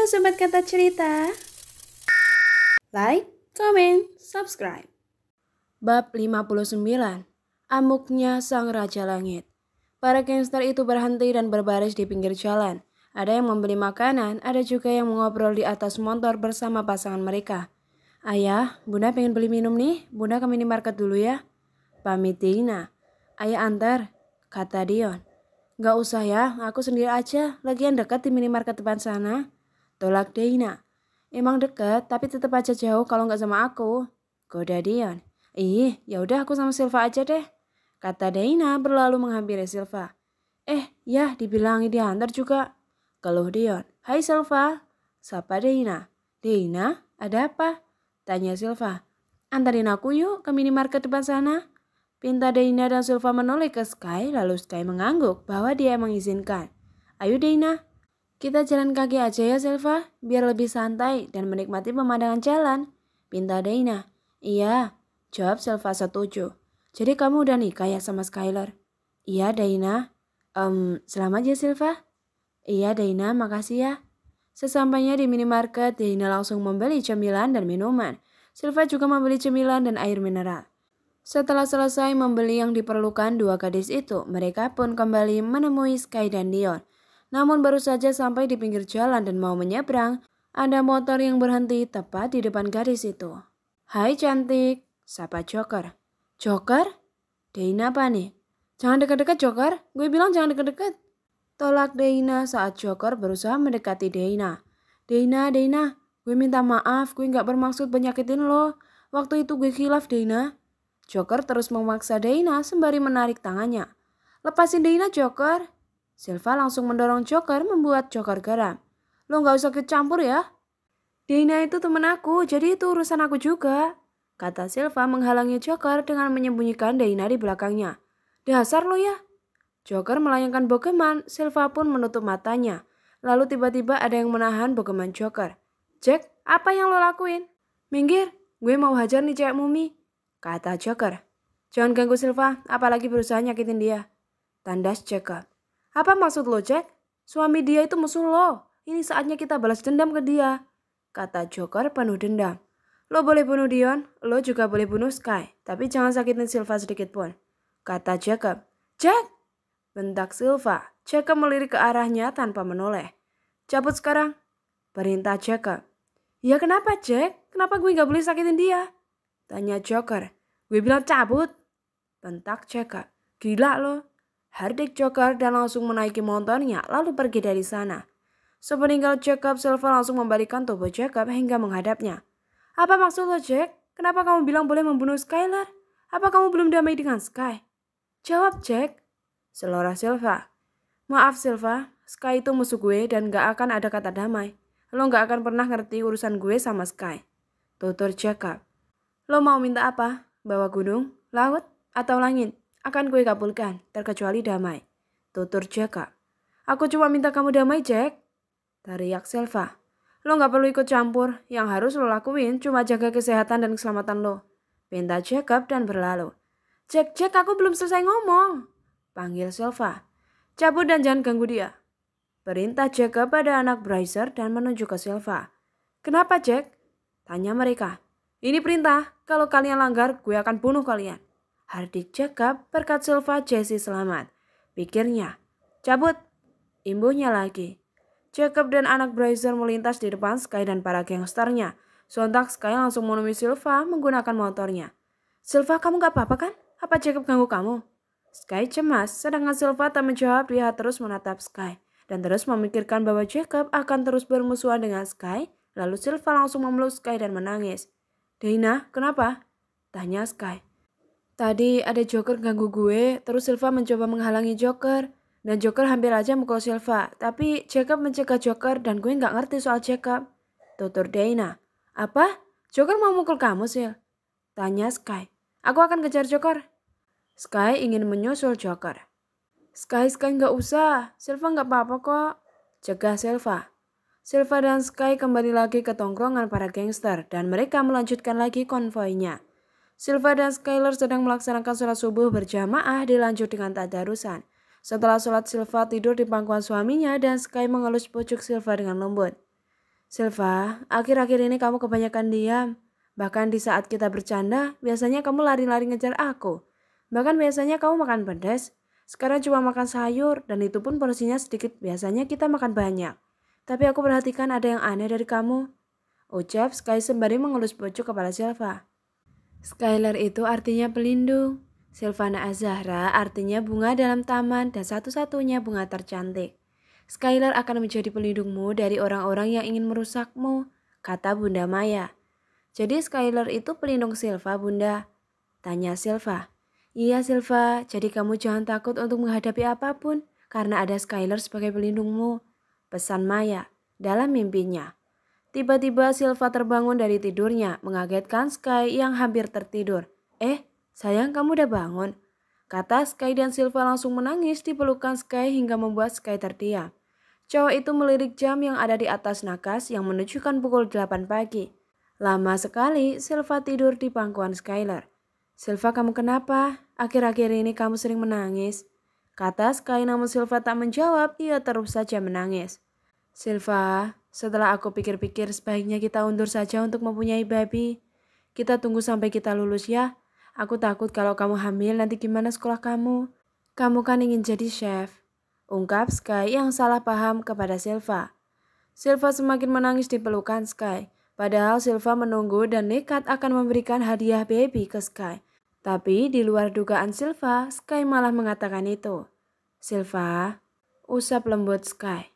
Halo Sobat Kata Cerita. Like, comment, subscribe. Bab 59. Amuknya Sang Raja Langit. Para gangster itu berhenti dan berbaris di pinggir jalan. Ada yang membeli makanan, ada juga yang mengobrol di atas motor bersama pasangan mereka. Ayah, Bunda pengen beli minum nih, Bunda ke minimarket dulu ya. Pamit Dina. Ayah antar, kata Dion. Gak usah ya, aku sendiri aja, lagian dekat di minimarket depan sana. Tolak Dina. Emang deket, tapi tetap aja jauh kalau nggak sama aku. Goda Dion. Ya udah aku sama Silva aja deh. Kata Dina berlalu menghampiri Silva. Ya dibilangi diantar juga. Keluh Dion. Hai Silva. Sapa Dina. Dina, ada apa? Tanya Silva. Antarin aku yuk ke minimarket depan sana. Pinta Dina dan Silva menoleh ke Sky, lalu Sky mengangguk bahwa dia mengizinkan. Ayo Dina. Kita jalan kaki aja ya Silva, biar lebih santai dan menikmati pemandangan jalan. Pinta Dina. Iya, jawab Silva setuju. Jadi kamu udah nikah ya sama Skylar? Iya Dina. Selamat ya Silva. Iya Dina, makasih ya. Sesampainya di minimarket, Dina langsung membeli cemilan dan minuman. Silva juga membeli cemilan dan air mineral. Setelah selesai membeli yang diperlukan dua gadis itu, mereka pun kembali menemui Sky dan Dion. Namun baru saja sampai di pinggir jalan dan mau menyeberang, ada motor yang berhenti tepat di depan gadis itu. Hai cantik, sapa Joker. Joker? Dina panik. Jangan dekat-dekat Joker, gue bilang jangan dekat-dekat. Tolak Dina saat Joker berusaha mendekati Dina. Dina, gue minta maaf, gue gak bermaksud menyakitin lo. Waktu itu gue khilaf Dina. Joker terus memaksa Dina sembari menarik tangannya. Lepasin Dina Joker. Silva langsung mendorong Joker membuat Joker geram. Lo gak usah kecampur ya. Dina itu temen aku, jadi itu urusan aku juga. Kata Silva menghalangi Joker dengan menyembunyikan Dina di belakangnya. Dasar lo ya. Joker melayangkan bogeman, Silva pun menutup matanya. Lalu tiba-tiba ada yang menahan bogeman Joker. Jack, apa yang lo lakuin? Minggir, gue mau hajar nih cewek mumi. Kata Joker. Jangan ganggu Silva, apalagi berusaha nyakitin dia. Tandas Joker. Apa maksud lo Jack? Suami dia itu musuh lo. Ini saatnya kita balas dendam ke dia. Kata Joker penuh dendam. Lo boleh bunuh Dion, lo juga boleh bunuh Sky. Tapi jangan sakitin Silva sedikit pun. Kata Jacob. Jack! Bentak Silva. Jacob melirik ke arahnya tanpa menoleh. Cabut sekarang. Perintah Jacob. Ya kenapa Jack? Kenapa gue gak boleh sakitin dia? Tanya Joker. Gue bilang cabut. Bentak Jacob. Gila lo. Hardik Joker dan langsung menaiki motornya lalu pergi dari sana. Sepeninggal Jacob, Silva langsung membalikan tubuh Jacob hingga menghadapnya. Apa maksud lo Jack? Kenapa kamu bilang boleh membunuh Skylar? Apa kamu belum damai dengan Sky? Jawab Jack. Selora Silva. Maaf Silva, Sky itu musuh gue dan gak akan ada kata damai. Lo gak akan pernah ngerti urusan gue sama Sky. Tutur Jacob. Lo mau minta apa? Bawa gunung, laut, atau langit? Akan gue kabulkan, terkecuali damai. Tutur Jacob. Aku cuma minta kamu damai, Jack. Teriak Silva. Lo gak perlu ikut campur, yang harus lo lakuin cuma jaga kesehatan dan keselamatan lo. Pinta Jacob dan berlalu. Jack, aku belum selesai ngomong. Panggil Silva. Cabut dan jangan ganggu dia. Perintah Jacob pada anak Bracer dan menunjuk ke Silva. Kenapa, Jack? Tanya mereka. Ini perintah, kalau kalian langgar, gue akan bunuh kalian. Hardik Jacob berkat Silva Jesse selamat. Pikirnya, cabut. Imbuhnya lagi. Jacob dan anak Bracer melintas di depan Sky dan para gangsternya. Sontak Sky langsung menemui Silva menggunakan motornya. Silva, kamu gak apa-apa kan? Apa Jacob ganggu kamu? Sky cemas, sedangkan Silva tak menjawab. Dia terus menatap Sky dan terus memikirkan bahwa Jacob akan terus bermusuhan dengan Sky. Lalu Silva langsung memeluk Sky dan menangis. Dina, kenapa? Tanya Sky. Tadi ada Joker ganggu gue, terus Silva mencoba menghalangi Joker. Dan Joker hampir aja mukul Silva, tapi Jacob mencegah Joker dan gue gak ngerti soal Jacob. Tutur Dina. Apa? Joker mau mukul kamu, Sil? Tanya Sky. Aku akan kejar Joker. Sky ingin menyusul Joker. Sky gak usah, Silva gak apa-apa kok. Cegah Silva. Silva dan Sky kembali lagi ke tongkrongan para gangster dan mereka melanjutkan lagi konvoinya. Silva dan Skylar sedang melaksanakan sholat subuh berjamaah dilanjut dengan tadarusan. Setelah sholat Silva tidur di pangkuan suaminya dan Sky mengelus pucuk Silva dengan lembut. Silva, akhir-akhir ini kamu kebanyakan diam. Bahkan di saat kita bercanda, biasanya kamu lari-lari ngejar aku. Bahkan biasanya kamu makan pedas. Sekarang cuma makan sayur, dan itu pun porsinya sedikit. Biasanya kita makan banyak. Tapi aku perhatikan ada yang aneh dari kamu, ucap Sky sembari mengelus pojok kepala Silva. Skylar itu artinya pelindung. Silvana Azahra artinya bunga dalam taman dan satu-satunya bunga tercantik. Skylar akan menjadi pelindungmu dari orang-orang yang ingin merusakmu, kata Bunda Maya. Jadi Skylar itu pelindung Silva, Bunda? Tanya Silva. Iya Silva, jadi kamu jangan takut untuk menghadapi apapun karena ada Skylar sebagai pelindungmu, pesan Maya dalam mimpinya. Tiba-tiba Silva terbangun dari tidurnya, mengagetkan Sky yang hampir tertidur. Sayang kamu udah bangun, kata Sky dan Silva langsung menangis di pelukan Sky hingga membuat Sky terdiam. Cowok itu melirik jam yang ada di atas nakas yang menunjukkan pukul 8 pagi. Lama sekali Silva tidur di pangkuan Skylar. Silva, kamu kenapa? Akhir-akhir ini kamu sering menangis, kata Sky, namun Silva tak menjawab, ia terus saja menangis. Silva, setelah aku pikir-pikir sebaiknya kita undur saja untuk mempunyai baby. Kita tunggu sampai kita lulus ya. Aku takut kalau kamu hamil nanti gimana sekolah kamu. Kamu kan ingin jadi chef, ungkap Sky yang salah paham kepada Silva. Silva semakin menangis di pelukan Sky. Padahal Silva menunggu dan nekat akan memberikan hadiah baby ke Sky. Tapi di luar dugaan Silva, Sky malah mengatakan itu. Silva, usap lembut Sky.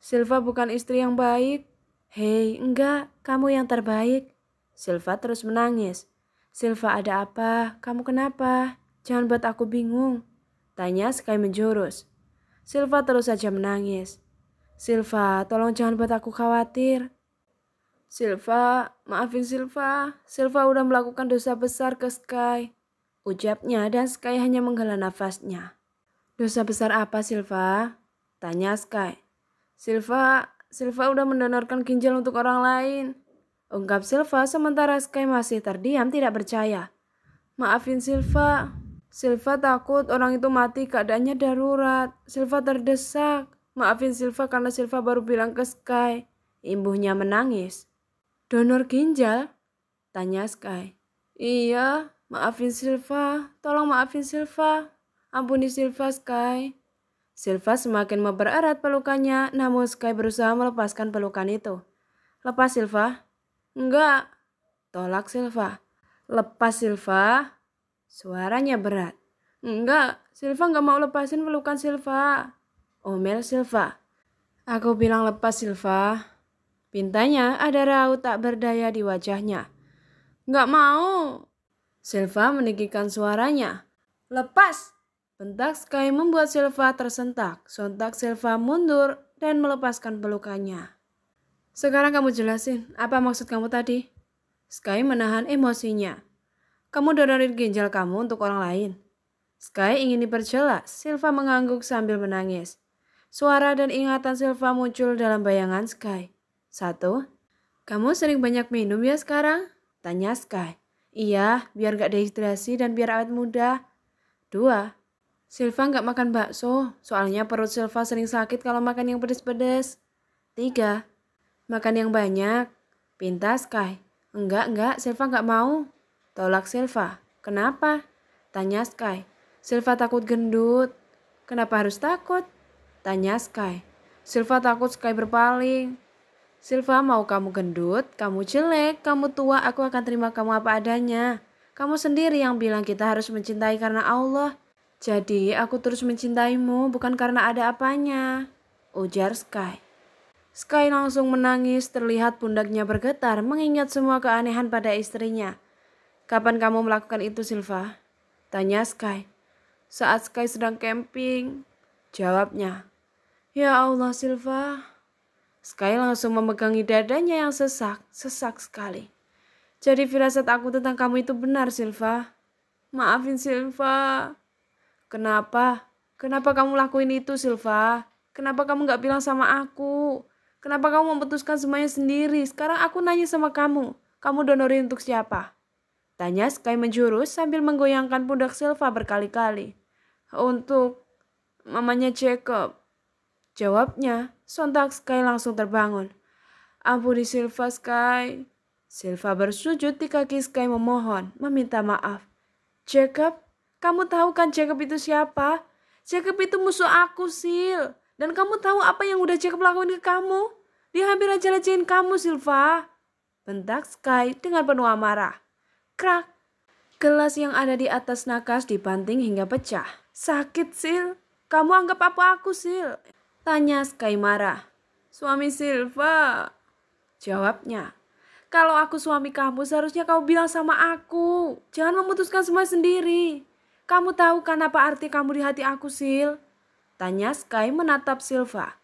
Silva bukan istri yang baik. Hei, enggak, kamu yang terbaik. Silva terus menangis. Silva, ada apa? Kamu kenapa? Jangan buat aku bingung, tanya Sky menjurus. Silva terus saja menangis. Silva, tolong jangan buat aku khawatir. Silva, maafin Silva. Silva udah melakukan dosa besar ke Sky, ucapnya, dan Sky hanya menghela nafasnya. Dosa besar apa Silva? Tanya Sky. Silva udah mendonorkan ginjal untuk orang lain, ungkap Silva sementara Sky masih terdiam tidak percaya. Maafin Silva. Silva takut orang itu mati, keadaannya darurat. Silva terdesak. Maafin Silva karena Silva baru bilang ke Sky. Imbuhnya menangis. Donor ginjal? Tanya Sky. Iya, maafin Silva. Tolong maafin Silva. Ampuni Silva, Sky. Silva semakin mempererat pelukannya, namun Sky berusaha melepaskan pelukan itu. Lepas Silva. Enggak, tolak Silva. Lepas Silva. Suaranya berat. Enggak, Silva enggak mau lepasin pelukan Silva, omel Silva. Aku bilang lepas Silva. Pintanya ada raut tak berdaya di wajahnya. Enggak mau. Silva meninggikan suaranya. Lepas! Bentak Sky membuat Silva tersentak. Sontak Silva mundur dan melepaskan pelukannya. Sekarang kamu jelasin, apa maksud kamu tadi? Sky menahan emosinya. Kamu donorin ginjal kamu untuk orang lain. Sky ingin diperjelas. Silva mengangguk sambil menangis. Suara dan ingatan Silva muncul dalam bayangan Sky. 1. Kamu sering banyak minum ya sekarang? Tanya Sky. Iya, biar gak dehidrasi dan biar awet muda. 2. Silva gak makan bakso, soalnya perut Silva sering sakit kalau makan yang pedes-pedes. 3. Makan yang banyak. Pinta Sky. Enggak, Silva gak mau. Tolak Silva. Kenapa? Tanya Sky. Silva takut gendut. Kenapa harus takut? Tanya Sky. Silva takut Sky berpaling. Silva, mau kamu gendut, kamu jelek, kamu tua, aku akan terima kamu apa adanya. Kamu sendiri yang bilang kita harus mencintai karena Allah. Jadi aku terus mencintaimu bukan karena ada apanya, ujar Sky. Sky langsung menangis, terlihat pundaknya bergetar mengingat semua keanehan pada istrinya. Kapan kamu melakukan itu Silva? Tanya Sky. Saat Sky sedang camping, jawabnya. Ya Allah Silva. Sky langsung memegangi dadanya yang sesak sekali. Jadi firasat aku tentang kamu itu benar Silva. Maafin Silva. Kenapa? Kenapa kamu lakuin itu Silva? Kenapa kamu gak bilang sama aku? Kenapa kamu memutuskan semuanya sendiri? Sekarang aku nanya sama kamu. Kamu donorin untuk siapa? Tanya Sky menjurus sambil menggoyangkan pundak Silva berkali-kali. Untuk mamanya Jacob. Jawabnya, sontak Sky langsung terbangun. Ampuni Silva, Sky. Silva bersujud di kaki Sky memohon, meminta maaf. Jacob, kamu tahu kan Jacob itu siapa? Jacob itu musuh aku, Sil. Dan kamu tahu apa yang udah Jacob lakuin ke kamu? Dia hampir aja lecehin kamu, Silva. Bentak Sky dengan penuh amarah. Krak. Gelas yang ada di atas nakas dibanting hingga pecah. Sakit, Sil. Kamu anggap apa aku, Sil? Tanya Sky marah. Suami Silva. Jawabnya. Kalau aku suami kamu seharusnya kamu bilang sama aku. Jangan memutuskan semua sendiri. Kamu tahu kan apa arti kamu di hati aku, Sil? Tanya Sky menatap Silva.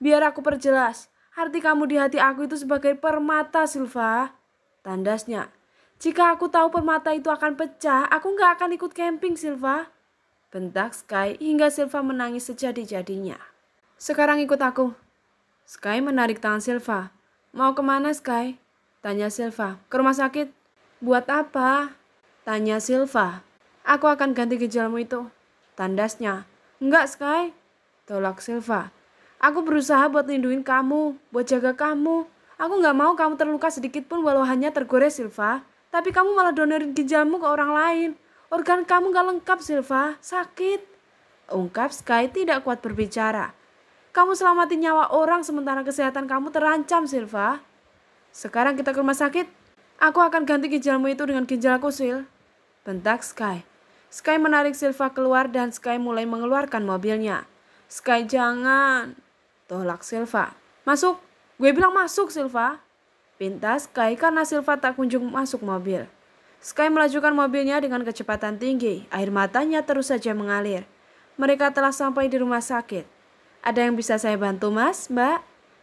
Biar aku perjelas. Arti kamu di hati aku itu sebagai permata, Silva. Tandasnya. Jika aku tahu permata itu akan pecah, aku gak akan ikut camping, Silva. Bentak Sky hingga Silva menangis sejadi-jadinya. Sekarang ikut aku. Sky menarik tangan Silva. Mau kemana, Sky? Tanya Silva. Ke rumah sakit. Buat apa? Tanya Silva. Aku akan ganti ginjalmu itu. Tandasnya. Enggak, Sky. Tolak Silva. Aku berusaha buat lindungin kamu, buat jaga kamu. Aku gak mau kamu terluka sedikit pun walau hanya tergores, Silva. Tapi kamu malah donorin ginjalmu ke orang lain. Organ kamu gak lengkap, Silva. Sakit. Ungkap Sky tidak kuat berbicara. Kamu selamatin nyawa orang sementara kesehatan kamu terancam, Silva. Sekarang kita ke rumah sakit. Aku akan ganti ginjalmu itu dengan ginjalku, Sil. Bentak Sky. Sky menarik Silva keluar dan Sky mulai mengeluarkan mobilnya. Sky, jangan. Tolak Silva. Masuk. Gue bilang masuk, Silva. Pinta Sky karena Silva tak kunjung masuk mobil. Sky melajukan mobilnya dengan kecepatan tinggi. Air matanya terus saja mengalir. Mereka telah sampai di rumah sakit. Ada yang bisa saya bantu, Mas, Mbak?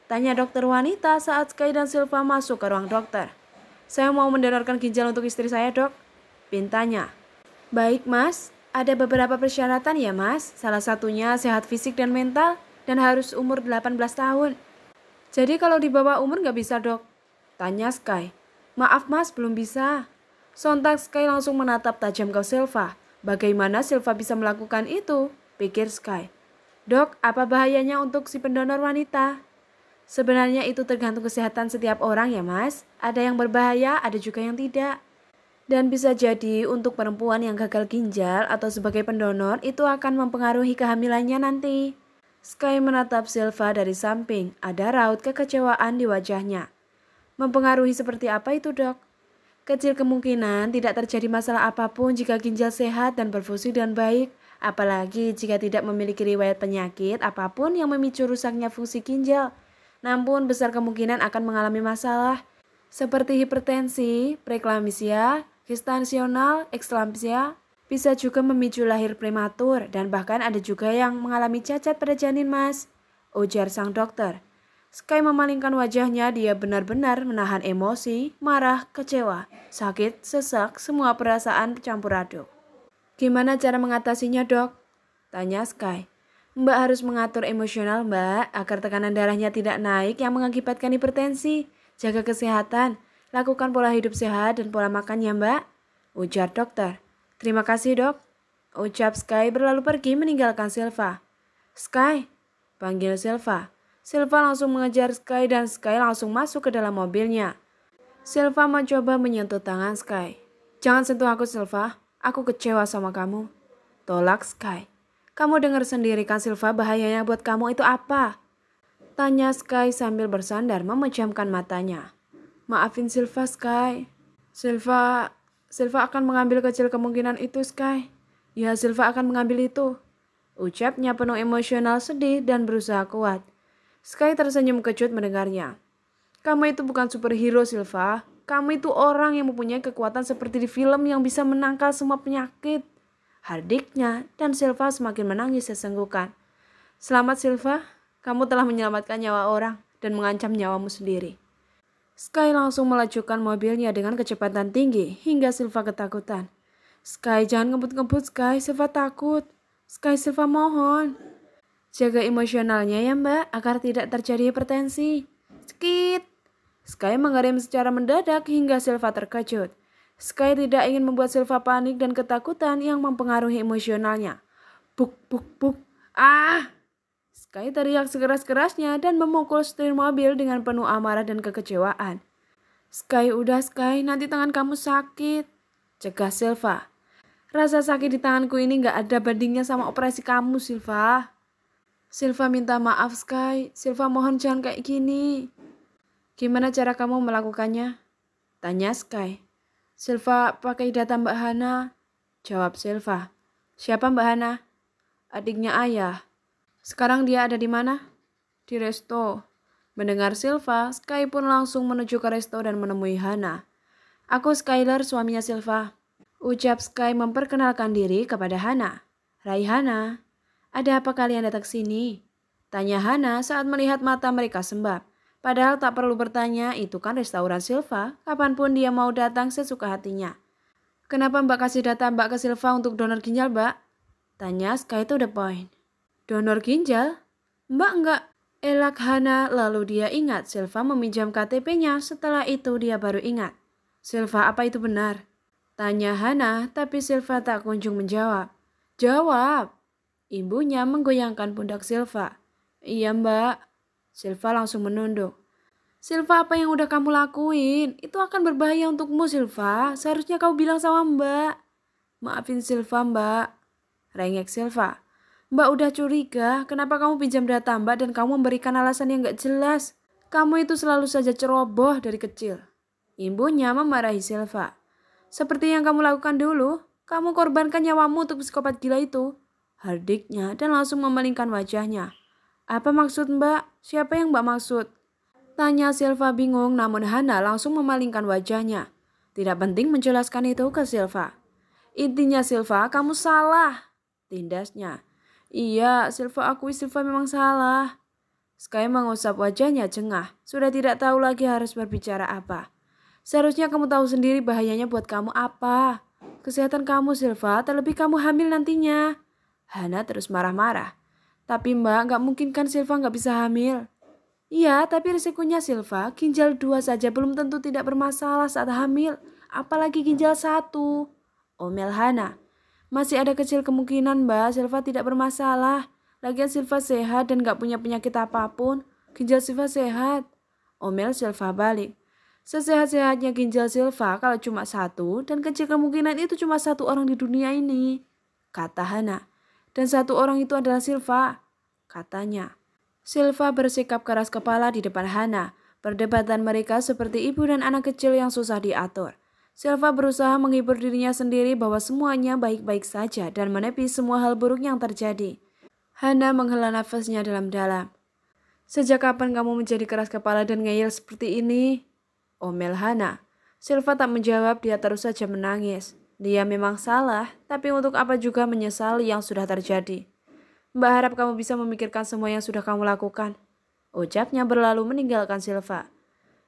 Tanya dokter wanita saat Sky dan Silva masuk ke ruang dokter. Saya mau mendonorkan ginjal untuk istri saya, Dok. Pintanya. Baik, Mas. Ada beberapa persyaratan ya, Mas. Salah satunya sehat fisik dan mental dan harus umur 18 tahun. Jadi kalau di bawah umur nggak bisa, Dok? Tanya Sky. Maaf, Mas, belum bisa. Sontak Sky langsung menatap tajam ke Silva. Bagaimana Silva bisa melakukan itu? Pikir Sky. Dok, apa bahayanya untuk si pendonor wanita? Sebenarnya itu tergantung kesehatan setiap orang ya, Mas. Ada yang berbahaya, ada juga yang tidak. Dan bisa jadi untuk perempuan yang gagal ginjal atau sebagai pendonor itu akan mempengaruhi kehamilannya nanti. Sky menatap Silva dari samping. Ada raut kekecewaan di wajahnya. Mempengaruhi seperti apa itu, Dok? Kecil kemungkinan tidak terjadi masalah apapun jika ginjal sehat dan berfungsi dengan baik. Apalagi jika tidak memiliki riwayat penyakit apapun yang memicu rusaknya fungsi ginjal. Namun besar kemungkinan akan mengalami masalah seperti hipertensi, preeklamsia, gestasional, ekslampsia, bisa juga memicu lahir prematur dan bahkan ada juga yang mengalami cacat pada janin, Mas. Ujar sang dokter. Sky memalingkan wajahnya, dia benar-benar menahan emosi, marah, kecewa, sakit, sesak, semua perasaan campur aduk. Gimana cara mengatasinya, Dok? Tanya Sky. Mbak harus mengatur emosional, Mbak, agar tekanan darahnya tidak naik yang mengakibatkan hipertensi. Jaga kesehatan, lakukan pola hidup sehat dan pola makan ya, Mbak. Ujar dokter. Terima kasih, Dok. Ucap Sky berlalu pergi meninggalkan Silva. Sky, panggil Silva. Silva langsung mengejar Sky dan Sky langsung masuk ke dalam mobilnya. Silva mencoba menyentuh tangan Sky. Jangan sentuh aku, Silva. Aku kecewa sama kamu. Tolak Sky. Kamu dengar sendiri kan, Silva, bahayanya buat kamu itu apa? Tanya Sky sambil bersandar memejamkan matanya. Maafin Silva, Sky. Silva akan mengambil kecil kemungkinan itu, Sky. Ya, Silva akan mengambil itu. Ucapnya penuh emosional, sedih dan berusaha kuat. Sky tersenyum kejut mendengarnya. Kamu itu bukan superhero, Silva. Kamu itu orang yang mempunyai kekuatan seperti di film yang bisa menangkal semua penyakit. Hardiknya dan Silva semakin menangis sesenggukan. Selamat, Silva. Kamu telah menyelamatkan nyawa orang dan mengancam nyawamu sendiri. Sky langsung melajukan mobilnya dengan kecepatan tinggi hingga Silva ketakutan. Sky, jangan ngebut-ngebut, Sky. Silva takut. Sky, Silva mohon. Jaga emosionalnya ya, Mbak, agar tidak terjadi hipertensi. Skit. Sky mengerim secara mendadak hingga Silva terkejut. Sky tidak ingin membuat Silva panik dan ketakutan yang mempengaruhi emosionalnya. Buk, buk, buk. Ah! Sky teriak sekeras-kerasnya dan memukul setir mobil dengan penuh amarah dan kekecewaan. Sky, udah Sky, nanti tangan kamu sakit, cegah Silva. Rasa sakit di tanganku ini gak ada bandingnya sama operasi kamu, Silva. Silva minta maaf Sky, Silva mohon jangan kayak gini. Gimana cara kamu melakukannya? Tanya Sky. Silva pakai data Mbak Hana, jawab Silva. Siapa Mbak Hana? Adiknya ayah. Sekarang dia ada di mana? Di resto. Mendengar Silva, Sky pun langsung menuju ke resto dan menemui Hana. Aku Skyler, suaminya Silva. Ucap Sky memperkenalkan diri kepada Hana. Raihana, ada apa kalian datang sini? Tanya Hana saat melihat mata mereka sembab. Padahal tak perlu bertanya, itu kan restoran Silva. Kapanpun dia mau datang sesuka hatinya. Kenapa Mbak kasih data Mbak ke Silva untuk donor ginjal, Mbak? Tanya Sky to the point. Donor ginjal? Mbak enggak. Elak Hana, lalu dia ingat Silva meminjam KTP-nya, setelah itu dia baru ingat. Silva, apa itu benar? Tanya Hana, tapi Silva tak kunjung menjawab. Jawab! Ibunya menggoyangkan pundak Silva. Iya Mbak. Silva langsung menunduk. Silva, apa yang udah kamu lakuin? Itu akan berbahaya untukmu Silva. Seharusnya kau bilang sama Mbak. Maafin Silva Mbak. Rengek Silva. Mbak udah curiga, kenapa kamu pinjam data Mbak dan kamu memberikan alasan yang gak jelas? Kamu itu selalu saja ceroboh dari kecil. Ibunya memarahi Silva. Seperti yang kamu lakukan dulu, kamu korbankan nyawamu untuk psikopat gila itu. Hardiknya dan langsung memalingkan wajahnya. Apa maksud Mbak? Siapa yang Mbak maksud? Tanya Silva bingung, namun Hana langsung memalingkan wajahnya. Tidak penting menjelaskan itu ke Silva. Intinya Silva, kamu salah. Tindasnya. Iya, Silva akui Silva memang salah. Sky mengusap wajahnya jengah. Sudah tidak tahu lagi harus berbicara apa. Seharusnya kamu tahu sendiri bahayanya buat kamu apa. Kesehatan kamu Silva, terlebih kamu hamil nantinya. Hana terus marah-marah. Tapi Mbak, gak mungkin kan Silva gak bisa hamil. Iya, tapi risikonya Silva, ginjal 2 saja belum tentu tidak bermasalah saat hamil. Apalagi ginjal 1. Omel Hana. Masih ada kecil kemungkinan Mbak, Silva tidak bermasalah. Lagian Silva sehat dan gak punya penyakit apapun. Ginjal Silva sehat. Omel Silva balik. Sesehat-sehatnya ginjal Silva kalau cuma 1 dan kecil kemungkinan itu cuma 1 orang di dunia ini. Kata Hana. Dan 1 orang itu adalah Silva. Katanya. Silva bersikap keras kepala di depan Hana. Perdebatan mereka seperti ibu dan anak kecil yang susah diatur. Silva berusaha menghibur dirinya sendiri bahwa semuanya baik-baik saja dan menepis semua hal buruk yang terjadi. Hana menghela nafasnya dalam-dalam. Sejak kapan kamu menjadi keras kepala dan ngeyel seperti ini? Omel Hana. Silva tak menjawab, dia terus saja menangis. Dia memang salah, tapi untuk apa juga menyesali yang sudah terjadi. Mbak harap kamu bisa memikirkan semua yang sudah kamu lakukan. Ucapnya berlalu meninggalkan Silva.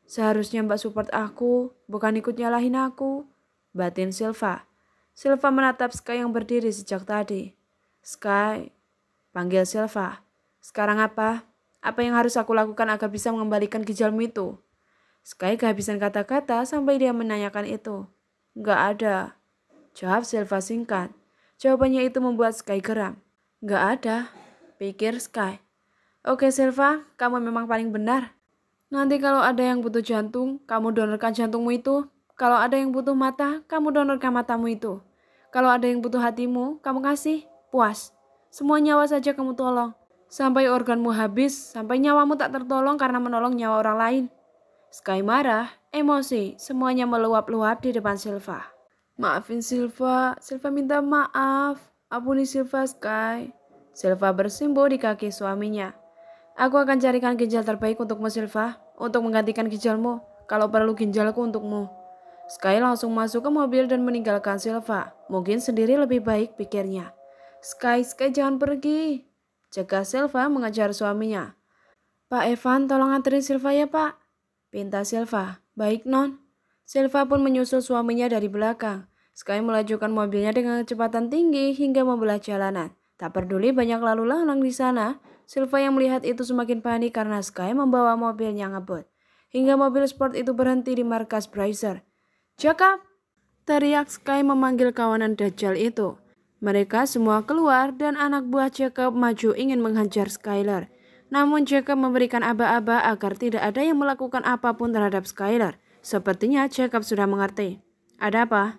Seharusnya Mbak support aku, bukan ikut nyalahin aku. Batin Silva. Silva menatap Sky yang berdiri sejak tadi. Sky, panggil Silva. Sekarang apa? Apa yang harus aku lakukan agar bisa mengembalikan ginjalmu itu? Sky kehabisan kata-kata sampai dia menanyakan itu. Gak ada. Jawab Silva singkat. Jawabannya itu membuat Sky geram. Gak ada, pikir Sky. Oke Silva, kamu memang paling benar. Nanti kalau ada yang butuh jantung, kamu donorkan jantungmu itu. Kalau ada yang butuh mata, kamu donorkan matamu itu. Kalau ada yang butuh hatimu, kamu kasih. Puas. Semua nyawa saja kamu tolong. Sampai organmu habis, sampai nyawamu tak tertolong karena menolong nyawa orang lain. Sky marah, emosi, semuanya meluap-luap di depan Silva. Maafin Silva, Silva minta maaf. Ampuni Silva Sky. Silva bersimpuh di kaki suaminya. Aku akan carikan ginjal terbaik untukmu Silva, untuk menggantikan ginjalmu, kalau perlu ginjalku untukmu. Sky langsung masuk ke mobil dan meninggalkan Silva. Mungkin sendiri lebih baik pikirnya. Sky jangan pergi. Cegah Silva mengejar suaminya. Pak Evan, tolong anterin Silva ya Pak. Pinta Silva. Baik non. Silva pun menyusul suaminya dari belakang. Sky melajukan mobilnya dengan kecepatan tinggi hingga membelah jalanan. Tak peduli banyak lalu lalang di sana. Silva yang melihat itu semakin panik karena Sky membawa mobilnya ngebut. Hingga mobil sport itu berhenti di markas Bracer. Jacob! Teriak Sky memanggil kawanan Dajjal itu. Mereka semua keluar dan anak buah Jacob maju ingin menghajar Skyler. Namun Jacob memberikan aba-aba agar tidak ada yang melakukan apapun terhadap Skylar. Sepertinya Jacob sudah mengerti. "Ada apa?"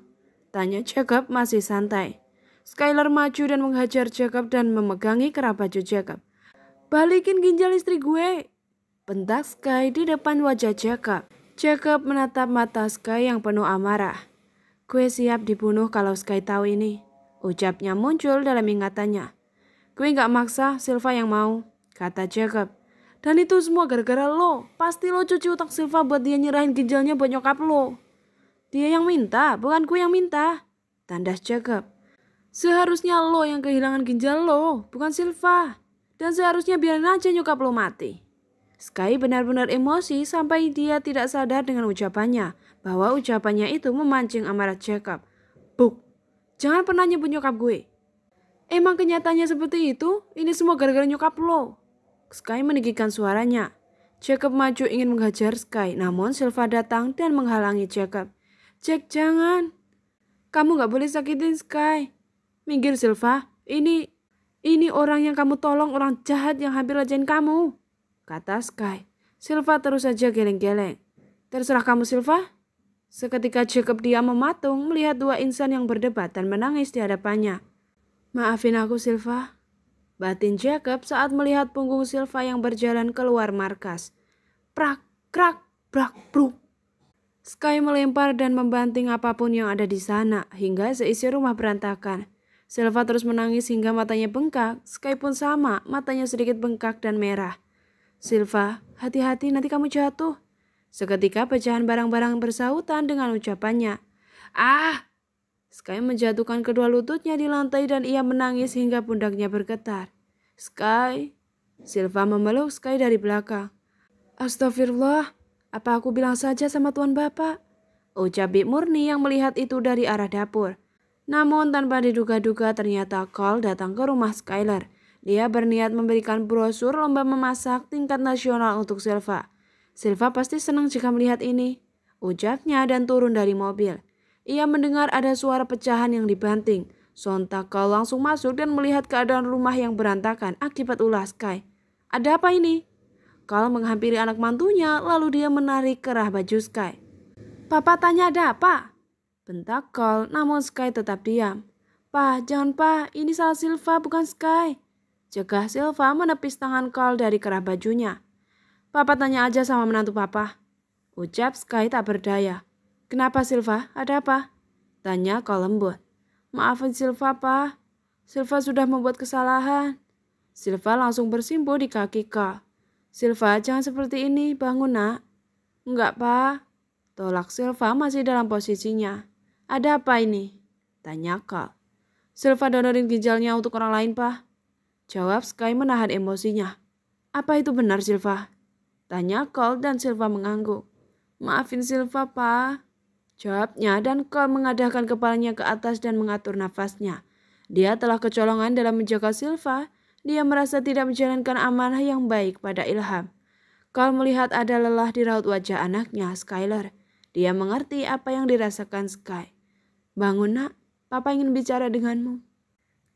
tanya Jacob masih santai. Skylar maju dan menghajar Jacob dan memegangi kerah baju Jacob. "Balikin ginjal istri gue!" bentak Sky di depan wajah Jacob. Jacob menatap mata Sky yang penuh amarah. "Gue siap dibunuh kalau Sky tahu ini," ucapnya muncul dalam ingatannya. "Gue gak maksa, Silva yang mau," kata Jacob. "Dan itu semua gara-gara lo. Pasti lo cuci otak Silva buat dia nyerahin ginjalnya buat nyokap lo." "Dia yang minta, bukan gue yang minta," tandas Jacob. "Seharusnya lo yang kehilangan ginjal lo, bukan Silva. Dan seharusnya biarin aja nyokap lo mati." Sky benar-benar emosi sampai dia tidak sadar dengan ucapannya, bahwa ucapannya itu memancing amarah Jacob. "Buk, jangan pernah nyebut nyokap gue. Emang kenyataannya seperti itu? Ini semua gara-gara nyokap lo." Sky meninggikan suaranya. Jacob maju ingin menghajar Sky, namun Silva datang dan menghalangi Jacob. "Jack, jangan. Kamu gak boleh sakitin Sky. Minggir Silva, ini orang yang kamu tolong, orang jahat yang hampir ngerjain kamu," kata Sky. Silva terus saja geleng-geleng. "Terserah kamu Silva." Seketika Jacob diam mematung melihat dua insan yang berdebat dan menangis di hadapannya. "Maafin aku Silva," batin Jacob saat melihat punggung Silva yang berjalan keluar markas. Prak, krak, brak, bruk. Sky melempar dan membanting apapun yang ada di sana hingga seisi rumah berantakan. Silva terus menangis hingga matanya bengkak. Sky pun sama, matanya sedikit bengkak dan merah. "Silva, hati-hati nanti kamu jatuh." Seketika pecahan barang-barang bersahutan dengan ucapannya. "Ah!" Sky menjatuhkan kedua lututnya di lantai dan ia menangis hingga pundaknya bergetar. "Sky!" Silva memeluk Sky dari belakang. "Astagfirullah, apa aku bilang saja sama Tuan Bapak?" ucap Bik Murni yang melihat itu dari arah dapur. Namun tanpa diduga-duga ternyata Cole datang ke rumah Skylar. Dia berniat memberikan brosur lomba memasak tingkat nasional untuk Silva. "Silva pasti senang jika melihat ini," ucapnya dan turun dari mobil. Ia mendengar ada suara pecahan yang dibanting. Sontak Cole langsung masuk dan melihat keadaan rumah yang berantakan akibat ulah Sky. "Ada apa ini?" Cole menghampiri anak mantunya lalu dia menarik kerah baju Sky. "Papa tanya ada apa?" bentak Cole, namun Sky tetap diam. "Pa, jangan pa, ini salah Silva bukan Sky," cegah Silva menepis tangan Cole dari kerah bajunya. "Papa tanya aja sama menantu papa," ucap Sky tak berdaya. "Kenapa Silva? Ada apa?" tanya Cole lembut. "Maafin Silva pa, Silva sudah membuat kesalahan." Silva langsung bersimpuh di kaki Cole. "Silva jangan seperti ini, bangun nak." "Enggak pa," tolak Silva masih dalam posisinya. "Ada apa ini?" tanya Cole. "Silva donorin ginjalnya untuk orang lain pa," jawab Sky menahan emosinya. "Apa itu benar Silva?" tanya Cole dan Silva mengangguk. "Maafin Silva pa," jawabnya dan Cole mengadahkan kepalanya ke atas dan mengatur nafasnya. Dia telah kecolongan dalam menjaga Silva. Dia merasa tidak menjalankan amanah yang baik pada Ilham. Cole melihat ada lelah di raut wajah anaknya, Skylar. Dia mengerti apa yang dirasakan Sky. "Bangun nak, papa ingin bicara denganmu."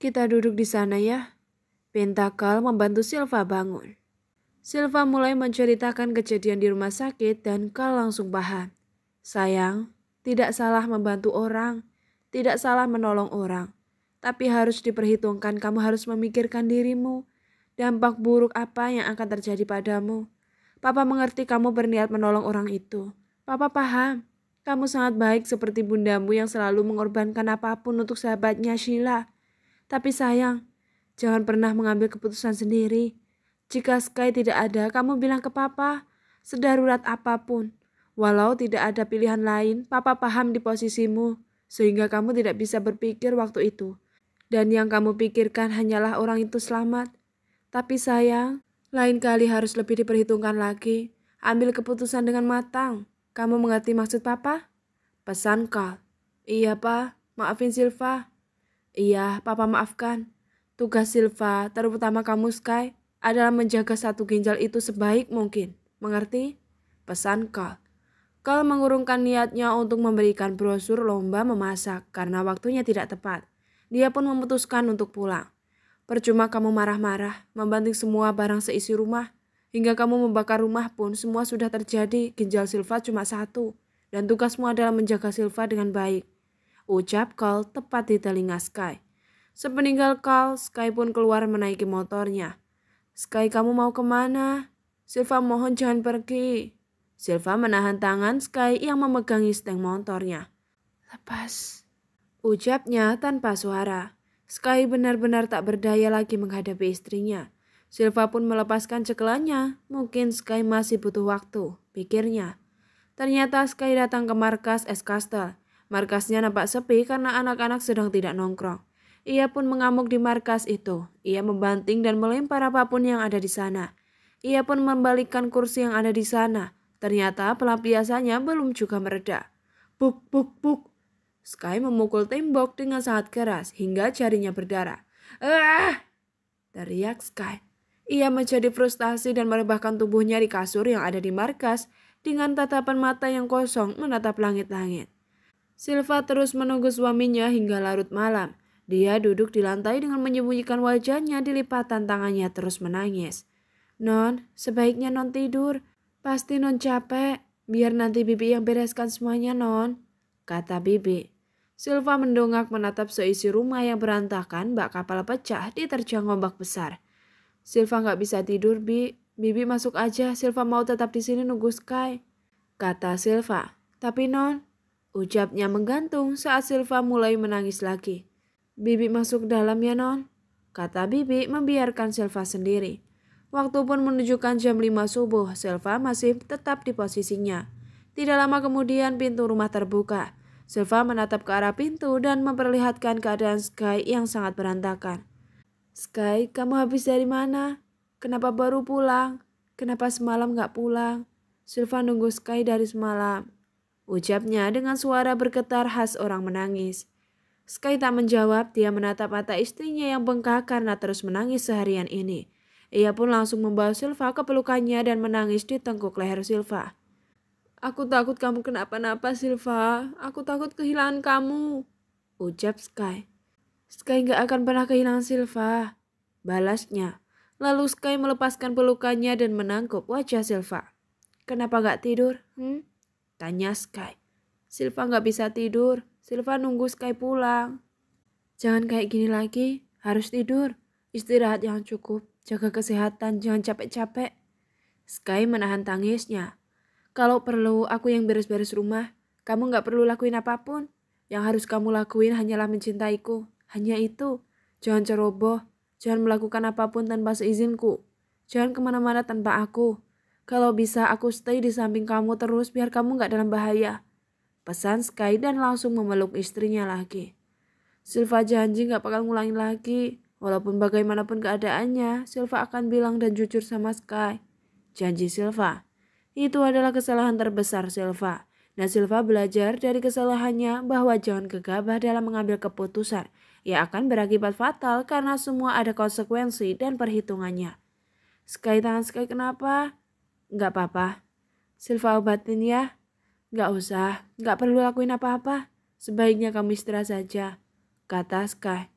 "Kita duduk di sana ya," pinta Cole membantu Silva bangun. Silva mulai menceritakan kejadian di rumah sakit dan Cole langsung paham. "Sayang, tidak salah membantu orang, tidak salah menolong orang. Tapi harus diperhitungkan, kamu harus memikirkan dirimu. Dampak buruk apa yang akan terjadi padamu. Papa mengerti kamu berniat menolong orang itu. Papa paham. Kamu sangat baik seperti bundamu yang selalu mengorbankan apapun untuk sahabatnya Sheila. Tapi sayang, jangan pernah mengambil keputusan sendiri. Jika Sky tidak ada, kamu bilang ke papa, sedarurat apapun. Walau tidak ada pilihan lain, papa paham di posisimu, sehingga kamu tidak bisa berpikir waktu itu. Dan yang kamu pikirkan hanyalah orang itu selamat. Tapi sayang, lain kali harus lebih diperhitungkan lagi. Ambil keputusan dengan matang. Kamu mengerti maksud papa?" pesan Cole. "Iya pa, maafin Silva." "Iya, papa maafkan. Tugas Silva, terutama kamu Sky, adalah menjaga satu ginjal itu sebaik mungkin. Mengerti?" pesan Cole. Cole mengurungkan niatnya untuk memberikan brosur lomba memasak karena waktunya tidak tepat. Dia pun memutuskan untuk pulang. Percuma kamu marah-marah, membanting semua barang seisi rumah. Hingga kamu membakar rumah pun semua sudah terjadi, ginjal Silva cuma satu. Dan tugasmu adalah menjaga Silva dengan baik. Ucap Carl tepat di telinga Sky. Sepeninggal Carl, Sky pun keluar menaiki motornya. Sky, kamu mau kemana? Silva, mohon jangan pergi. Silva menahan tangan Sky yang memegangi stang motornya. Lepas, ucapnya tanpa suara. Sky benar-benar tak berdaya lagi menghadapi istrinya. Silva pun melepaskan cekelannya. Mungkin Sky masih butuh waktu, pikirnya. Ternyata Sky datang ke markas S Castle. Markasnya nampak sepi karena anak-anak sedang tidak nongkrong. Ia pun mengamuk di markas itu. Ia membanting dan melempar apapun yang ada di sana. Ia pun membalikkan kursi yang ada di sana. Ternyata pelampiasannya belum juga mereda. Buk, buk, buk. Sky memukul tembok dengan sangat keras hingga jarinya berdarah. "Ah!" teriak Sky. Ia menjadi frustasi dan merebahkan tubuhnya di kasur yang ada di markas dengan tatapan mata yang kosong menatap langit-langit. Silva terus menunggu suaminya hingga larut malam. Dia duduk di lantai dengan menyembunyikan wajahnya di lipatan tangannya terus menangis. "Non, sebaiknya Non tidur. Pasti Non capek. Biar nanti Bibi yang bereskan semuanya, Non," kata Bibi. Silva mendongak menatap seisi rumah yang berantakan bak kapal pecah diterjang ombak besar. "Silva nggak bisa tidur, Bi. Bibi masuk aja. Silva mau tetap di sini nunggu Sky," kata Silva. "Tapi Non," ucapnya menggantung saat Silva mulai menangis lagi. "Bibi masuk dalam ya, Non," kata Bibi membiarkan Silva sendiri. Waktu pun menunjukkan jam 5 subuh. Silva masih tetap di posisinya. Tidak lama kemudian pintu rumah terbuka. Silva menatap ke arah pintu dan memperlihatkan keadaan Sky yang sangat berantakan. "Sky, kamu habis dari mana? Kenapa baru pulang? Kenapa semalam gak pulang? Silva nunggu Sky dari semalam," ucapnya dengan suara bergetar khas orang menangis. Sky tak menjawab, dia menatap mata istrinya yang bengkak karena terus menangis seharian ini. Ia pun langsung membawa Silva ke pelukannya dan menangis di tengkuk leher Silva. "Aku takut kamu kenapa-napa, Silva. Aku takut kehilangan kamu," ucap Sky. "Sky gak akan pernah kehilangan Silva," balasnya. Lalu Sky melepaskan pelukannya dan menangkup wajah Silva. "Kenapa gak tidur? Tanya Sky. "Silva gak bisa tidur. Silva nunggu Sky pulang." "Jangan kayak gini lagi. Harus tidur. Istirahat yang cukup. Jaga kesehatan. Jangan capek-capek." Sky menahan tangisnya. "Kalau perlu aku yang beres-beres rumah. Kamu gak perlu lakuin apapun. Yang harus kamu lakuin hanyalah mencintaiku. Hanya itu. Jangan ceroboh. Jangan melakukan apapun tanpa seizinku. Jangan kemana-mana tanpa aku. Kalau bisa aku stay di samping kamu terus biar kamu gak dalam bahaya," pesan Sky dan langsung memeluk istrinya lagi. Silva janji gak bakal ngulangin lagi. Walaupun bagaimanapun keadaannya, Silva akan bilang dan jujur sama Sky. Janji Silva. Itu adalah kesalahan terbesar Silva. Dan Silva belajar dari kesalahannya bahwa jangan gegabah dalam mengambil keputusan. Ia akan berakibat fatal karena semua ada konsekuensi dan perhitungannya. "Sky, tangan Sky kenapa?" "Gak apa-apa. Silva obatin ya." "Gak usah, gak perlu lakuin apa-apa. Sebaiknya kamu istirahat saja," kata Sky.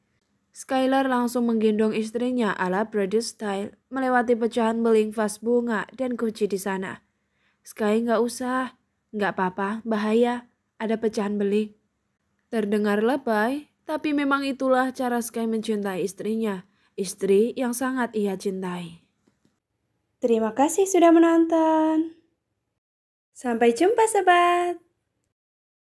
Skylar langsung menggendong istrinya ala British style, melewati pecahan beling vas bunga dan kunci di sana. "Sky, gak usah. Gak apa-apa, bahaya. Ada pecahan beling." Terdengar lebay, tapi memang itulah cara Sky mencintai istrinya. Istri yang sangat ia cintai. Terima kasih sudah menonton. Sampai jumpa, sobat.